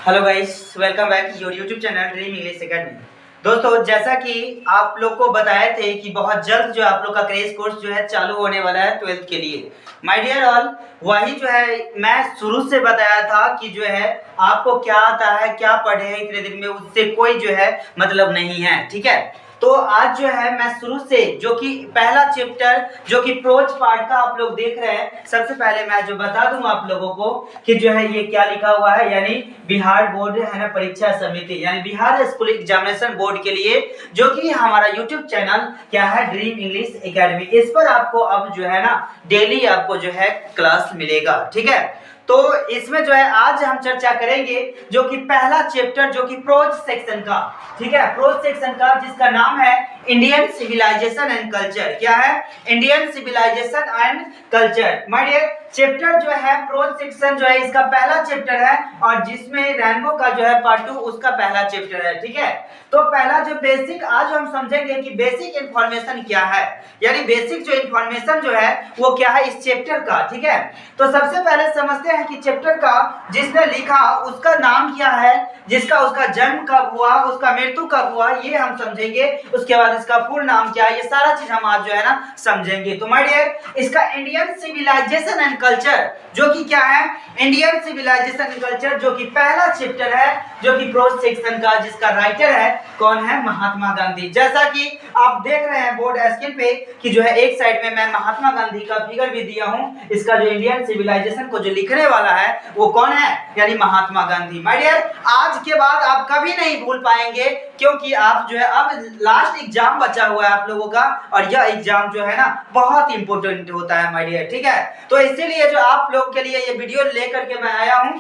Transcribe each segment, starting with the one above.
Hello guys, welcome back your YouTube channel dream English academy. दोस्तों, जैसा कि आप लोग को बताए थे कि बहुत जल्द जो आप लोग का क्रेश कोर्स जो है चालू होने वाला है 12th के लिए। माय डियर ऑल, वही जो है मैं शुरू से बताया था कि जो है आपको क्या आता है, क्या पढ़े हैं इतने दिन में, उससे कोई जो है मतलब नहीं है। ठीक है, तो आज जो है मैं शुरू से जो कि पहला चैप्टर जो कि प्रोज पार्ट का आप लोग देख रहे हैं, सबसे पहले मैं जो बता दूं आप लोगों को कि जो है ये क्या लिखा हुआ है, यानी बिहार बोर्ड है ना परीक्षा समिति, यानी बिहार स्कूल एग्जामिनेशन बोर्ड के लिए जो कि हमारा यूट्यूब चैनल क्या है, ड्रीम इंग्लिश एकेडमी। इस पर आपको अब जो है ना डेली आपको जो है क्लास मिलेगा। ठीक है, तो इसमें जो है आज हम चर्चा करेंगे जो कि पहला चैप्टर जो कि प्रोज सेक्शन का। ठीक है, प्रोज सेक्शन का जिसका नाम है इंडियन सिविलाइजेशन एंड कल्चर। क्या है? Indian civilization and culture. My dear, chapter जो है प्रोज सेक्शन जो है इसका पहला चैप्टर है और जिसमें रेनबो का जो है पार्ट 2 उसका पहला चैप्टर है। ठीक है, तो पहला जो बेसिक आज हम समझेंगे कि बेसिक इंफॉर्मेशन क्या है, यानी बेसिक जो इंफॉर्मेशन जो है वो क्या है इस चैप्टर का। ठीक है, तो सबसे पहले समझते हैं कि चैप्टर का जिसने लिखा उसका नाम क्या है, जिसका उसका जन्म कब हुआ, उसका मृत्यु कब हुआ, ये हम समझेंगे। उसके बाद इसका पूर्ण नाम क्या है, ये सारा चीज हम आज जो है ना समझेंगे। तो माय डियर, इसका इंडियन सिविलाइजेशन एंड कल्चर जो कि क्या है, इंडियन सिविलाइजेशन एंड कल्चर जो कि पहला चैप्टर है जो कि प्रोज सेक्शन का, जिसका राइटर है कौन है, महात्मा गांधी। जैसा कि आप देख रहे हैं बोर्ड स्क्रीन पे कि जो है एक साइड में मैं महात्मा गांधी का फिगर भी दिया हूं। इसका जो इंडियन सिविलाइजेशन को जो लिखने वाला है वो कौन है, यानी महात्मा गांधी। माय डियर, आज के बाद आप कभी नहीं भूल पाएंगे क्योंकि आप जो है अब लास्ट एग्जाम बचा हुआ है आप लोगों का और यह एग्जाम जो है ना बहुत इंपॉर्टेंट होता है माय डियर। ठीक है, तो इसीलिए जो आप लोग के लिए ये वीडियो लेकर के मैं आया हूं।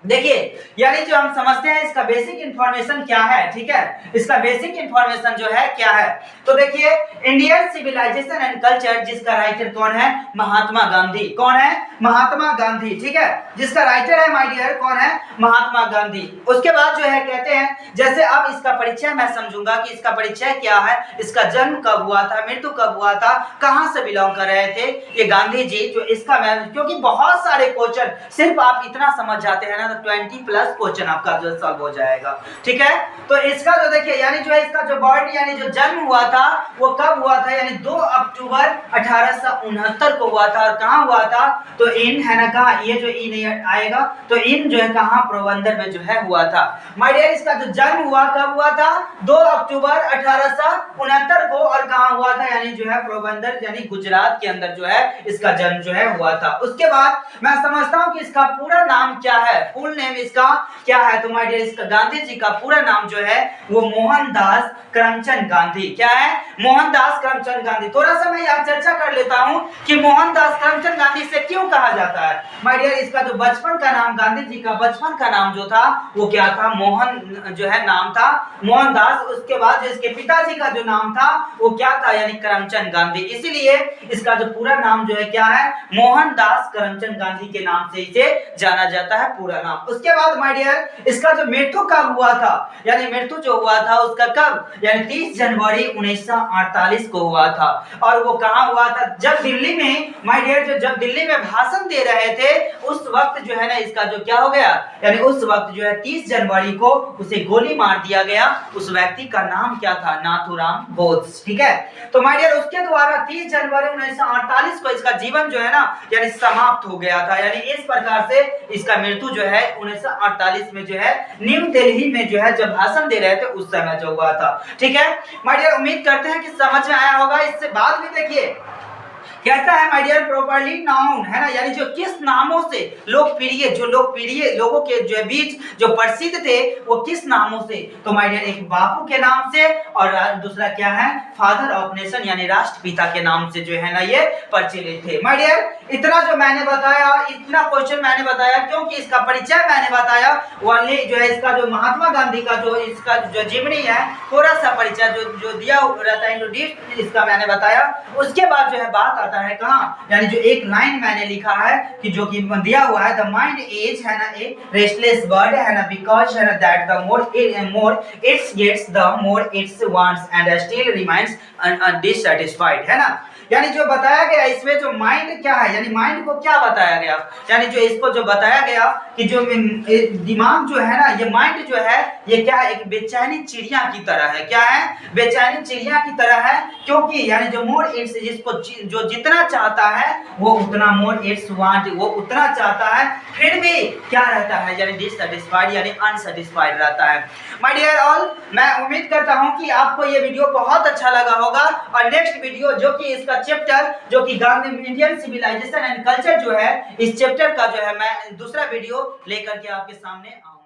देखिए, यानी जो हम समझते हैं इसका बेसिक इंफॉर्मेशन क्या है। ठीक है, इसका बेसिक इंफॉर्मेशन जो है क्या है, तो देखिए इंडियन सिविलाइजेशन एंड कल्चर जिसका राइटर कौन है, महात्मा गांधी। कौन है? महात्मा गांधी। ठीक है, जिसका राइटर है माय डियर कौन है, महात्मा गांधी। उसके बाद जो है कहते हैं, जैसे अब इसका परिचय मैं समझूंगा कि इसका परिचय क्या है, इसका जन्म कब हुआ था, मृत्यु कब हुआ था, कहां से बिलोंग कर रहे थे ये गांधी जी, जो इसका मैं, क्योंकि बहुत सारे क्वेश्चन सिर्फ आप इतना समझ जाते हैं ना तो 20+ क्वेश्चन आपका जो सॉल्व हो जाएगा। ठीक है, तो इसका जो देखिए यानी जो है इसका जो बर्थ यानी जो जन्म हुआ था वो कब हुआ था, यानी 2 अक्टूबर 1869 को हुआ था। और कहां हुआ था, तो इन है ना, कहा ये जो इन आएगा तो इन जो है कहां, पोरबंदर में जो है हुआ था। माय डियर, इसका जो जन्म हुआ कब हुआ था, 2 अक्टूबर 1869 को, और कहां हुआ था, यानी जो है पोरबंदर यानी गुजरात के अंदर जो है इसका जन्म जो है हुआ था। उसके बाद मैं समझता हूं कि इसका पूरा नाम क्या है, फुल नेम इसका क्या है, तो माय डियर इसका गांधी जी का पूरा नाम जो है वो मोहनदास करमचंद गांधी। क्या है? मोहनदास करमचंद गांधी। थोड़ा सा मैं यहाँ चर्चा कर लेता हूँ कि मोहनदास करमचंद गांधी से क्यों कहा जाता है। माय डियर, इसका जो बचपन का नाम, गांधी जी का बचपन का नाम जो था वो क्या था, मोहन जो है नाम था मोहनदास। उसके बाद जो इसके पिताजी का जो नाम था वो क्या था, यानी करमचंद गांधी। इसीलिए इसका जो पूरा नाम जो है क्या है, मोहनदास करमचंद गांधी के नाम से इसे जाना जाता है पूरा नाम। उसके बाद माय डियर, इसका जो मृत्यु कब हुआ था, यानी मृत्यु जो हुआ था उसका कब, यानी 30 जनवरी 1948 को हुआ था। और वो कहां हुआ था, जब दिल्ली में, माय डियर, जो जब दिल्ली में भाषण दे रहे थे उस वक्त जो है ना इसका जो क्या हो गया, यानी उस वक्त जो है 30 जनवरी को उसे गोली मार दिया गया। उस व्यक्ति का नाम क्या था, नाथूराम गोड्स। ठीक है, तो माय डियर उसके द्वारा 30 जनवरी 1948 को इसका जीवन जो है ना यानी समाप्त हो गया था। यानी इस प्रकार से इसका मृत्यु जो है 1948 में जो है न्यू दिल्ली में जो है जब भाषण दे रहे थे उस समय जो हुआ था। ठीक है माय डियर, उम्मीद करते हैं कि समझ में आया होगा। इससे बाद भी देखिए कहता है माय डियर प्रॉपर्ली नाउन, है ना, यानी जो किस नामों से लोकप्रिय, जो लोकप्रिय लोगों के जो बीच जो प्रसिद्ध थे वो किस नामों से, तो माय डियर एक बापू के नाम से और दूसरा क्या है, फादर ऑफ नेशन यानी राष्ट्रपिता के नाम से जो है ना ये प्रचलित थे। माय डियर इतना जो मैंने बताया, इतना क्वेश्चन मैंने बताया क्योंकि इसका परिचय मैंने बताया, वाले जो है इसका जो महात्मा गांधी का जो इसका जो जीवनी है थोड़ा सा परिचय जो दिया रहता है इंट्रोड्यूस इसका मैंने बताया। उसके बाद जो है बात आता है कहाँ, यानी जो एक लाइन मैंने लिखा है कि जो कि दिया हुआ है, द माइंड इज है ना ए रेस्टलेस बर्ड है ना, बिकॉज है ना that the more its gets the more its wants and still remains undissatisfied, है ना। यानी जो बताया गया इसमें जो माइंड क्या है, यानी माइंड को क्या बताया गया, यानी जो इसको जो बताया गया कि जो दिमाग जो है ना, ये माइंड जो है ये क्या है, एक बेचैनी चिड़िया की तरह है। क्या है? बेचैनी चिड़िया की तरह है। क्योंकि यानी जो मोर इट्स, जिसको जो जितना चाहता है वो उतना, मोर इट्स वांट, वो उतना चाहता है, फिर भी क्या रहता है, यानी डिससैटिस्फाइड, यानी अनसैटिस्फाइड रहता है। माय डियर ऑल, मैं उम्मीद करता हूं कि आपको ये वीडियो बहुत अच्छा लगा होगा, और नेक्स्ट वीडियो जो कि इसका चैप्टर जो कि Gandhi Indian civilization and culture जो है, इस चैप्टर का जो है मैं दूसरा वीडियो लेकर के आपके सामने आऊंगा।